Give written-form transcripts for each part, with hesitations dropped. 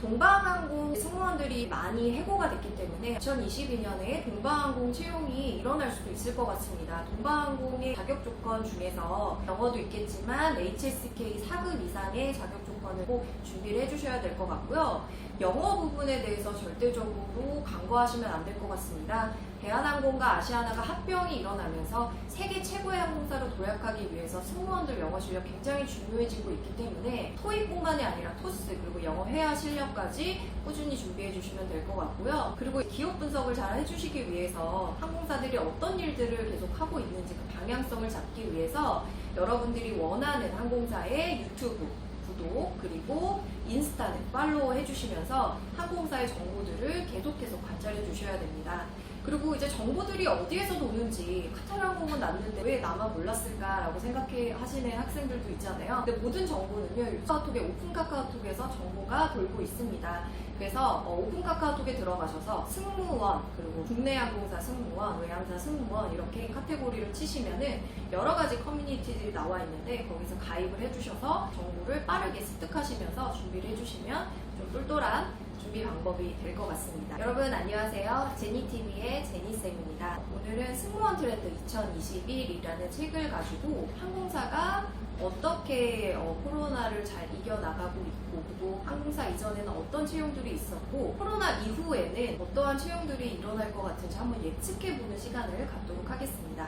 동방항공 승무원들이 많이 해고가 됐기 때문에 2022년에 동방항공 채용이 일어날 수도 있을 것 같습니다. 동방항공의 자격 조건 중에서 영어도 있겠지만 HSK 4급 이상의 자격 조건을 꼭 준비를 해주셔야 될 것 같고요. 영어 부분에 대해서 절대적으로 간과하시면 안 될 것 같습니다. 대한항공과 아시아나가 합병이 일어나면서 세계 최고의 항공사로 도약하기 위해서 승무원들 영어 실력 굉장히 중요해지고 있기 때문에 토익뿐만이 아니라 토스 그리고 영어 회화 실력까지 꾸준히 준비해 주시면 될 것 같고요. 그리고 기업 분석을 잘 해주시기 위해서 항공사들이 어떤 일들을 계속 하고 있는지 그 방향성을 잡기 위해서 여러분들이 원하는 항공사의 유튜브 구독 그리고 인스타는 팔로우 해주시면서 항공사의 정보들을 계속해서 관찰해 주셔야 됩니다. 그리고 이제 정보들이 어디에서 도는지 카타르항공은 났는데 왜 나만 몰랐을까라고 생각하시는 학생들도 있잖아요. 근데 모든 정보는요, 카카오톡의 오픈 카카오톡에서 정보가 돌고 있습니다. 그래서 오픈 카카오톡에 들어가셔서 승무원, 그리고 국내 항공사 승무원, 외항사 승무원 이렇게 카테고리를 치시면은 여러 가지 커뮤니티들이 나와 있는데 거기서 가입을 해주셔서 정보를 빠르게 습득하시면서 준비를 해주시면 좀 똘똘한 준비 방법이 될 것 같습니다. 여러분 안녕하세요. 제니TV의 제니쌤입니다. 오늘은 승무원 트렌드 2021이라는 책을 가지고 항공사가 어떻게 코로나를 잘 이겨나가고 있고 그리고 항공사 이전에는 어떤 채용들이 있었고 코로나 이후에는 어떠한 채용들이 일어날 것 같은지 한번 예측해보는 시간을 갖도록 하겠습니다.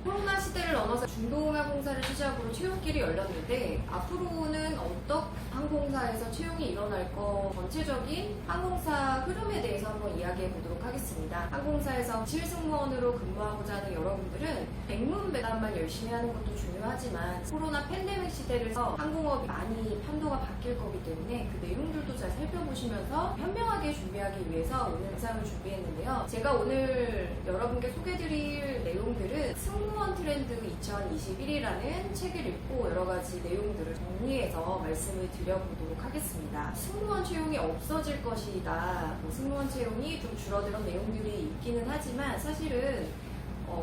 코로나 시대를 넘어서 중동항공사를 시작으로 채용길이 열렸는데 앞으로는 어떤 항공사에서 채용이 일어날 거 전체적인 항공사 흐름에 대해서 한번 이야기해 보도록 하겠습니다. 항공사에서 실승무원으로 근무하고자 하는 여러분들은 백문배답만 열심히 하는 것도 중요하지만 코로나 팬데믹 시대에서 항공업이 많이 판도가 바뀔 거기 때문에 그 내용들도 잘 살펴보시면서 현명하게 준비하기 위해서 오늘 영상을 준비했는데요. 제가 오늘 여러분께 소개해드릴 내용들은 승무원 트렌드 2021이라는 책을 읽고 여러 가지 내용들을 정리해서 말씀을 드려보도록 하겠습니다. 승무원 채용이 없어질 것이다. 승무원 채용이 좀 줄어드는 내용들이 있기는 하지만 사실은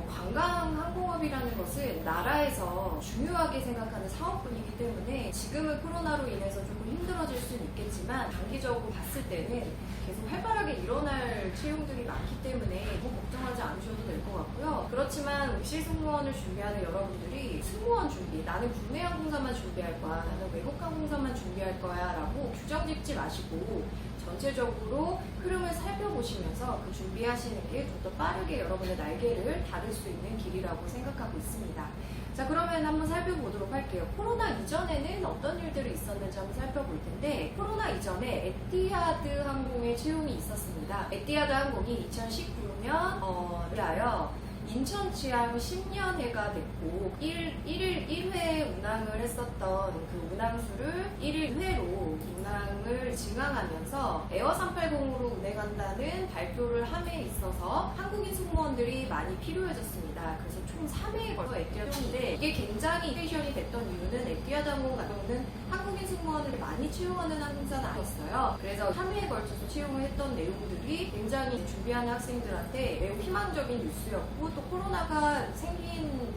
관광 항공업이라는 것은 나라에서 중요하게 생각하는 사업분이기 때문에 지금은 코로나로 인해서 조금 힘들어질 수는 있겠지만 장기적으로 봤을 때는 계속 활발하게 일어날 채용들이 많기 때문에 너무 걱정하지 않으셔도 될 것 같고요. 그렇지만 입시 승무원을 준비하는 여러분들이 승무원 준비, 나는 국내 항공사만 준비할 거야, 나는 외국 항공사만 준비할 거야 라고 규정 짓지 마시고 전체적으로 흐름을 살펴보시면서 그 준비하시는 게 좀 더 빠르게 여러분의 날개를 다룰 수 있는 길이라고 생각하고 있습니다. 자, 그러면 한번 살펴보도록 할게요. 코로나 이전에는 어떤 일들이 있었는지 한번 살펴볼 텐데 코로나 이전에 에티하드 항공의 채용이 있었습니다. 에티하드 항공이 2019년 위하여 인천취항 10년회가 됐고 1일 1회 운항을 했었던 그 운항수를 1일 1회로 운항을 증항하면서 에어 380으로 운행한다는 발표를 함에 있어서 한국인 승무원들이 많이 필요해졌습니다. 그래서 총 3회에 걸쳐 에티하드인데 이게 굉장히 이테이션이 됐던 이유는 에티하드 항공 같은 경우는 한국인 승무원을 많이 채용하는 항공사는 아니었어요. 그래서 3회에 걸쳐서 채용을 했던 내용들이 굉장히 준비하는 학생들한테 매우 희망적인 뉴스였고 또 코로나가 생긴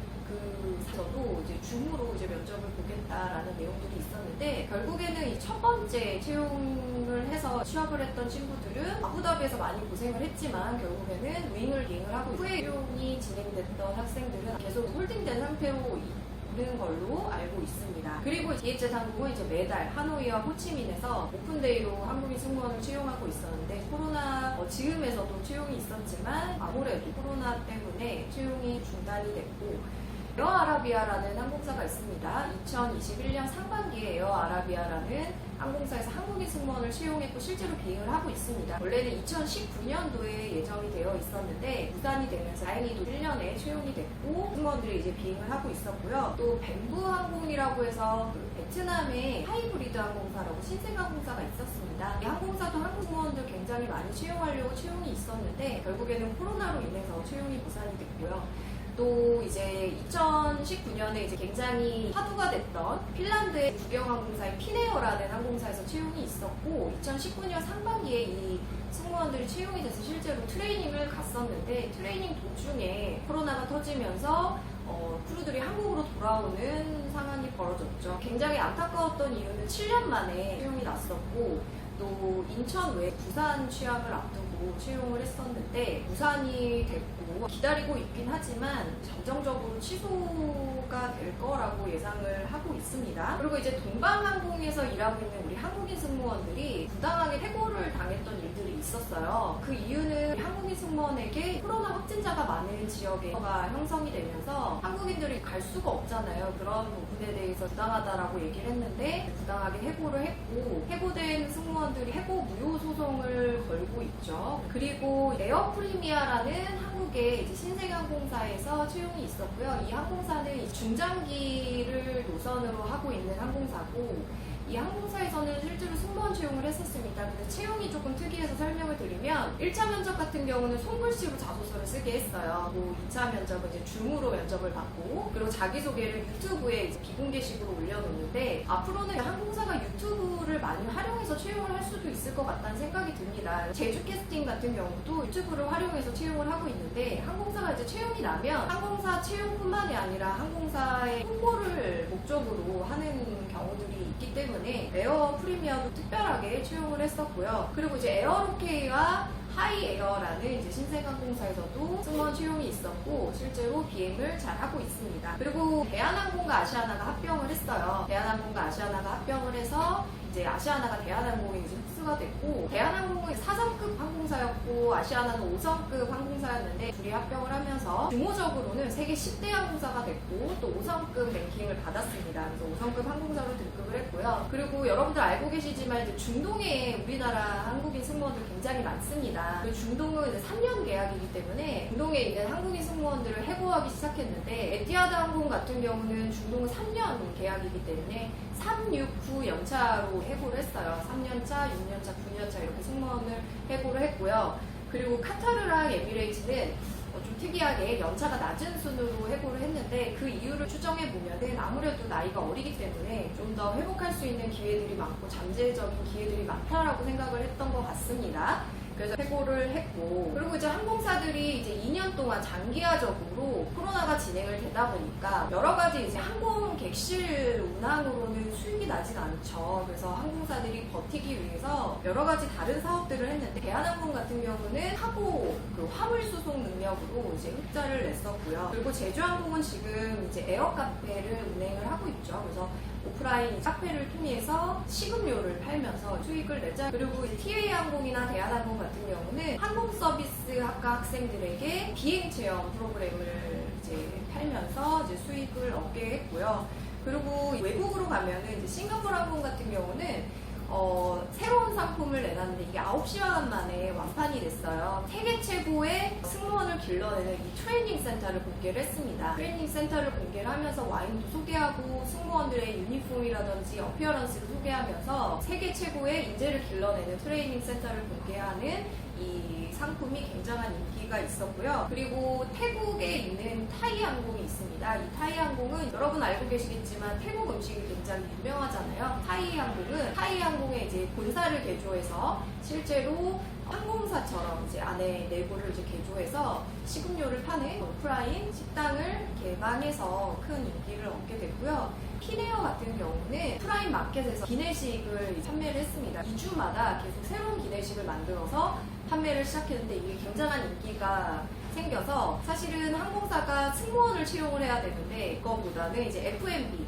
저도 이제 줌으로 이제 면접을 보겠다라는 내용들이 있었는데 결국에는 이 첫 번째 채용을 해서 취업을 했던 친구들은 아부다비에서 많이 고생을 했지만 결국에는 윙을 비행을 하고 후에 채용이 진행됐던 학생들은 계속 홀딩된 상태로 있는 걸로 알고 있습니다. 그리고 이에젯 항공은 이제 매달 하노이와 호치민에서 오픈데이로 한국인 승무원을 채용하고 있었는데 코로나 지금에서도 채용이 있었지만 아무래도 코로나 때문에 채용이 중단이 됐고 에어아라비아라는 항공사가 있습니다. 2021년 상반기에 에어아라비아라는 항공사에서 한국인 승무원을 채용했고 실제로 비행을 하고 있습니다. 원래는 2019년도에 예정이 되어 있었는데 무산이 되면서 다행히도 1년에 채용이 됐고 승무원들이 이제 비행을 하고 있었고요. 또 벤부 항공이라고 해서 베트남의 하이브리드 항공사라고 신생항공사가 있었습니다. 이 항공사도 한국 승무원들 굉장히 많이 채용하려고 채용이 있었는데 결국에는 코로나로 인해서 채용이 무산이 됐고요. 또 이제 2019년에 이제 굉장히 화두가 됐던 핀란드의 국영항공사인 피네어라는 항공사에서 채용이 있었고 2019년 상반기에 이 승무원들이 채용이 돼서 실제로 트레이닝을 갔었는데 트레이닝 도중에 코로나가 터지면서 크루들이 한국으로 돌아오는 상황이 벌어졌죠. 굉장히 안타까웠던 이유는 7년 만에 채용이 났었고 또 인천 외 부산 취항을 앞두고 채용을 했었는데 무산이 됐고 기다리고 있긴 하지만 잠정적으로 취소가 될 거라고 예상을 하고 있습니다. 그리고 이제 동방항공에서 일하고 있는 우리 한국인 승무원들이 부당하게 해고를 당했던 일들이 있었어요. 그 이유는 한국인 승무원에게 코로나 확진자가 많은 지역에가 형성이 되면서 한국인들이 갈 수가 없잖아요. 그런 부분에 대해서 부당하다라고 얘기를 했는데 부당하게 해고를 했고 해고된 승무원들이 해고 무효 소송을 걸고 있죠. 그리고 에어프리미아라는 한국의 이제 신생항공사에서 채용이 있었고요. 이 항공사는 중장기를 노선으로 하고 있는 항공사고 이 항공사에서는 실제로 승무원 채용을 했었습니다. 근데 채용이 조금 특이해서 설명을 드리면 1차 면접 같은 경우는 손글씨로 자소서를 쓰게 했어요. 또 2차 면접은 이제 줌으로 면접을 받고 그리고 자기소개를 유튜브에 이제 비공개식으로 올려놓는데 앞으로는 항공사가 유튜브를 많이 활용해서 채용을 할 수도 있을 것 같다는 생각이 듭니다. 제주 캐스팅 같은 경우도 유튜브를 활용해서 채용을 하고 있는데 항공사가 이제 채용이 나면 항공사 채용뿐만이 아니라 항공사의 홍보를 목적으로 하는 경우들이 있기 때문에 에어 프리미어도 특별하게 채용을 했었고요. 그리고 이제 에어로케이와 하이에어라는 이제 신생항공사에서도 승무원 채용이 있었고 실제로 비행을 잘 하고 있습니다. 그리고 대한항공과 아시아나가 합병을 했어요. 대한항공과 아시아나가 합병을 해서 이제 아시아나가 대한항공에 이제 흡수가 됐고 대한항공은 4성급 항공사였고 아시아나는 5성급 항공사였는데 둘이 합병을 하면서 규모적으로는 세계 10대 항공사가 됐고 또 5성급 랭킹을 받았습니다. 그래서 5성급 항공사로 등급을 했고요. 그리고 여러분들 알고 계시지만 이제 중동에 우리나라 한국인 승무원들 굉장히 많습니다. 그리고 중동은 이제 3년 계약이기 때문에 중동에 있는 한국인 승무원들을 해고하기 시작했는데 에티하드 항공 같은 경우는 중동은 3년 계약이기 때문에 3, 6, 9 연차로 해고를 했어요. 3년차, 6년차, 9년차 이렇게 승무원을 해고를 했고요. 그리고 카타르랑 에미레이츠는 좀 특이하게 연차가 낮은 순으로 해고를 했는데 그 이유를 추정해 보면은 아무래도 나이가 어리기 때문에 좀 더 회복할 수 있는 기회들이 많고 잠재적인 기회들이 많다라고 생각을 했던 것 같습니다. 그래서 해고를 했고 그리고 이제 항공사들이 이제 2년 동안 장기화적으로 코로나가 진행을 되다 보니까 여러 가지 이제 항공 객실 운항으로는 수익이 나진 않죠. 그래서 항공사들이 버티기 위해서 여러 가지 다른 사업들을 했는데 대한항공 같은 경우는 하고 그 화물 수송 능력으로 이제 흑자를 냈었고요. 그리고 제주항공은 지금 이제 에어 카페를 운행을 하고 있죠. 그래서 오프라인 카페를 통해서 식음료를 팔면서 수익을 내자. 그리고 TA항공이나 대한항공 같은 경우는 항공 서비스 학과 학생들에게 비행 체험 프로그램을 이제 팔면서 이제 수익을 얻게 했고요. 그리고 외국으로 가면은 이제 싱가포르 항공 같은 경우는 새로운 상품을 내놨는데 이게 9시간 만에 완판이 됐어요. 세계 최고의 승무원을 길러내는 이 트레이닝 센터를 공개를 했습니다. 트레이닝 센터를 공개를 하면서 와인도 소개하고 승무원들의 유니폼이라든지 어피어런스를 소개하면서 세계 최고의 인재를 길러내는 트레이닝 센터를 공개하는 이 상품이 굉장한 인기가 있었고요. 그리고 태국에 있는 타이항공이 있습니다. 이 타이항공은 여러분 알고 계시겠지만 태국 음식이 굉장히 유명하잖아요. 타이항공의 이제 본사를 개조해서 실제로 항공사처럼 이제 안에 내부를 이제 개조해서 식음료를 파는 오프라인 식당을 개방해서 큰 인기를 얻게 됐고요. 피네어 같은 경우는 프라임 마켓에서 기내식을 판매를 했습니다. 2주마다 계속 새로운 기내식을 만들어서 판매를 시작했는데 이게 굉장한 인기가 생겨서 사실은 항공사가 승무원을 채용을 해야 되는데 그거보다는 이제 F&B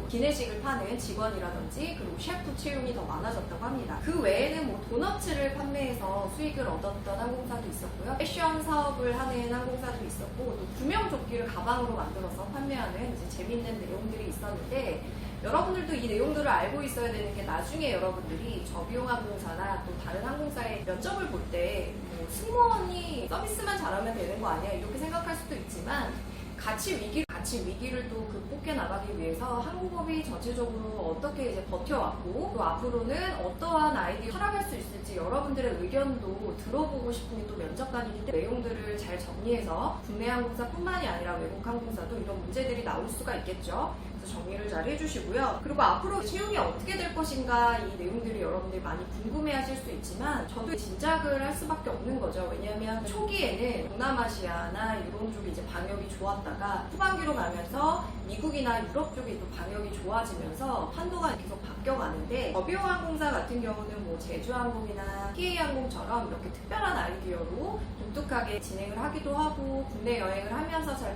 기내식을 파는 직원이라든지 그리고 셰프 채용이 더 많아졌다고 합니다. 그 외에는 뭐 도너츠를 판매해서 수익을 얻었던 항공사도 있었고요. 패션 사업을 하는 항공사도 있었고 또 구명조끼를 가방으로 만들어서 판매하는 이제 재밌는 내용들이 있었는데 여러분들도 이 내용들을 알고 있어야 되는 게 나중에 여러분들이 저비용항공사나 또 다른 항공사에 면접을 볼 때 뭐 승무원이 서비스만 잘하면 되는 거 아니야 이렇게 생각할 수도 있지만 가치 위기를 또 극복해 나가기 위해서 항공업이 전체적으로 어떻게 이제 버텨왔고 또 앞으로는 어떠한 아이디어 살아갈 수 있을지 여러분들의 의견도 들어보고 싶은 게 또 면접관이기 때문에 내용들을 잘 정리해서 국내 항공사뿐만이 아니라 외국 항공사도 이런 문제들이 나올 수가 있겠죠. 그래서 부분도 정리를 잘 해주시고요. 그리고 앞으로 채용이 어떻게 될 것인가 이 내용들이 여러분들이 많이 궁금해하실 수 있지만 저도 짐작을 할 수밖에 없는 거죠. 왜냐하면 초기에는 동남아시아나 이런 쪽이 이제 방역이 좋았다가 후반기로 가면서 미국이나 유럽 쪽이 또 방역이 좋아지면서 판도가 계속 바뀌어가는데 저비용항공사 같은 경우는 뭐 제주항공이나 PA항공처럼 이렇게 특별한 아이디어로 독특하게 진행을 하기도 하고 국내 여행을 하면서 잘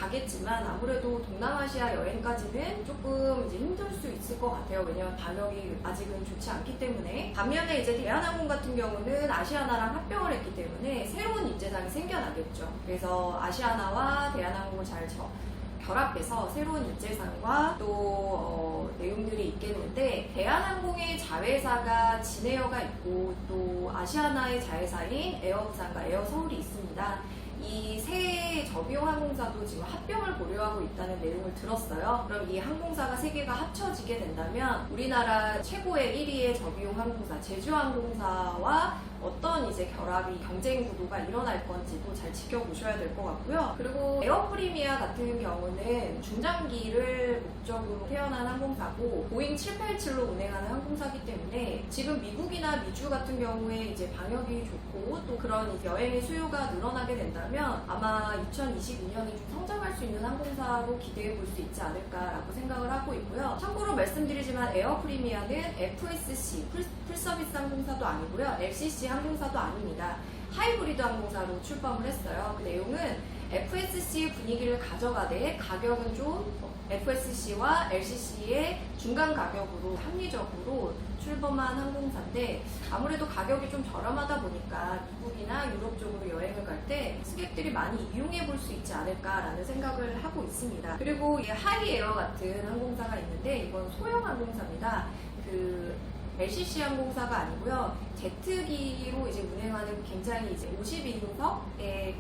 가겠지만 아무래도 동남아시아 여행까지는 조금 이제 힘들 수 있을 것 같아요. 왜냐하면 방역이 아직은 좋지 않기 때문에. 반면에 이제 대한항공 같은 경우는 아시아나랑 합병을 했기 때문에 새로운 인재상이 생겨나겠죠. 그래서 아시아나와 대한항공을 잘 결합해서 새로운 인재상과 또 내용들이 있겠는데, 대한항공의 자회사가 진에어가 있고 또 아시아나의 자회사인 에어부산과 에어서울이 있습니다. 이 세 저비용 항공사도 지금 합병을 고려하고 있다는 내용을 들었어요. 그럼 이 항공사가 세 개가 합쳐지게 된다면 우리나라 최고의 1위의 저비용 항공사 제주항공사와 어떤 이제 결합이 경쟁 구도가 일어날 건지도 잘 지켜보셔야 될 것 같고요. 그리고 에어프리미아 같은 경우는 중장기를 목적으로 태어난 항공사고 보잉 787로 운행하는 항공사이기 때문에 지금 미국이나 미주 같은 경우에 이제 방역이 좋고 또 그런 여행의 수요가 늘어나게 된다면 아마 2022년이 좀 성장할 수 있는 항공사로 기대해 볼 수 있지 않을까라고 생각을 하고 있고요. 참고로 말씀드리지만 에어프리미아는 FSC 풀서비스 항공사도 아니고요. LCC 항공사도 아닙니다. 하이브리드 항공사로 출범을 했어요. 그 내용은 FSC의 분위기를 가져가되 가격은 좀 FSC와 LCC의 중간 가격으로 합리적으로 출범한 항공사인데 아무래도 가격이 좀 저렴하다 보니까 미국이나 유럽 쪽으로 여행을 갈 때 승객들이 많이 이용해 볼 수 있지 않을까라는 생각을 하고 있습니다. 그리고 이 하이에어 같은 항공사가 있는데 이건 소형 항공사입니다. LCC 항공사가 아니고요. 제트기로 이제 운행하는 굉장히 이제 52인석의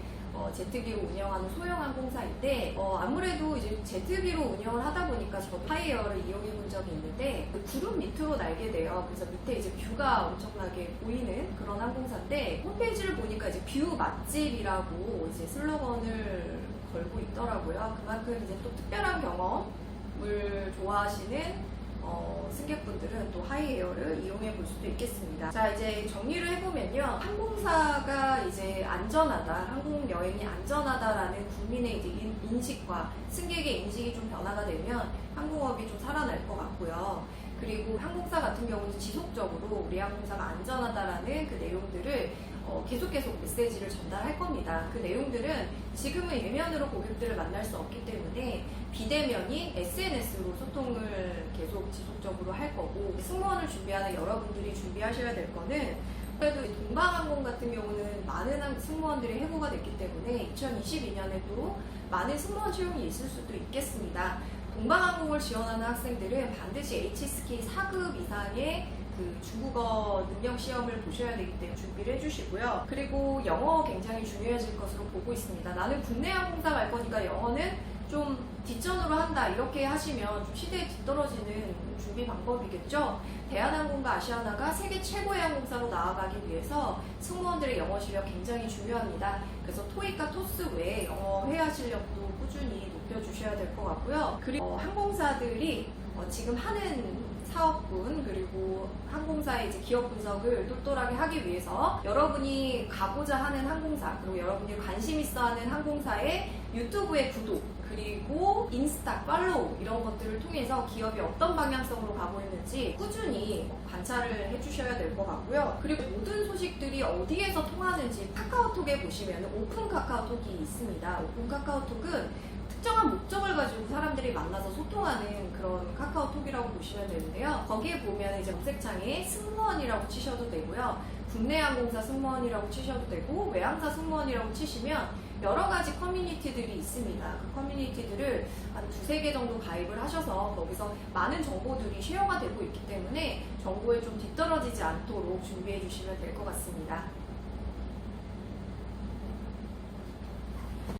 제트기로 운영하는 소형 항공사인데 아무래도 이제 제트기로 운영을 하다 보니까 저도 하이에어를 이용해 본 적이 있는데 구름 밑으로 날게 돼요. 그래서 밑에 이제 뷰가 엄청나게 보이는 그런 항공사인데 홈페이지를 보니까 이제 뷰 맛집이라고 이제 슬로건을 걸고 있더라고요. 그만큼 이제 또 특별한 경험을 좋아하시는 승객분들은 또 하이에어를 이용해 볼 수도 있겠습니다. 자, 이제 정리를 해보면요. 항공사가 이제 안전하다, 항공 여행이 안전하다라는 국민의 이제 인식과 승객의 인식이 좀 변화가 되면 항공업이 좀 살아날 것 같고요. 그리고 항공사 같은 경우는 지속적으로 우리 항공사가 안전하다라는 그 내용들을 계속 메시지를 전달할 겁니다. 그 내용들은 지금은 대면으로 고객들을 만날 수 없기 때문에 비대면인 SNS로 소통을 계속 지속적으로 할 거고, 승무원을 준비하는 여러분들이 준비하셔야 될 거는 그래도 동방항공 같은 경우는 많은 승무원들이 해고가 됐기 때문에 2022년에도 많은 승무원 채용이 있을 수도 있겠습니다. 동방항공을 지원하는 학생들은 반드시 HSK 4급 이상의 그 중국어 능력 시험을 보셔야 되기 때문에 준비를 해주시고요. 그리고 영어 굉장히 중요해질 것으로 보고 있습니다. 나는 국내 항공사 갈 거니까 영어는 좀 뒷전으로 한다 이렇게 하시면 좀 시대에 뒤떨어지는 준비 방법이겠죠. 대한항공과 아시아나가 세계 최고의 항공사로 나아가기 위해서 승무원들의 영어 실력 굉장히 중요합니다. 그래서 토익과 토스 외에 영어 회화 실력도 꾸준히 높여주셔야 될 것 같고요. 그리고 항공사들이 지금 하는 사업군 그리고 항공사의 이제 기업 분석을 똘똘하게 하기 위해서 여러분이 가고자 하는 항공사 그리고 여러분이 관심 있어 하는 항공사의 유튜브의 구독 그리고 인스타 팔로우 이런 것들을 통해서 기업이 어떤 방향성으로 가고 있는지 꾸준히 관찰을 해주셔야 될 것 같고요. 그리고 모든 소식들이 어디에서 통하는지 카카오톡에 보시면 오픈 카카오톡이 있습니다. 오픈 카카오톡은 특정한 목적을 가지고 사람들이 만나서 소통하는 그런 카카오톡이라고 보시면 되는데요. 거기에 보면 이제 검색창에 승무원이라고 치셔도 되고요. 국내 항공사 승무원이라고 치셔도 되고 외항사 승무원이라고 치시면 여러 가지 커뮤니티들이 있습니다. 그 커뮤니티들을 한 2-3개 정도 가입을 하셔서 거기서 많은 정보들이 쉐어가 되고 있기 때문에 정보에 좀 뒤떨어지지 않도록 준비해 주시면 될 것 같습니다.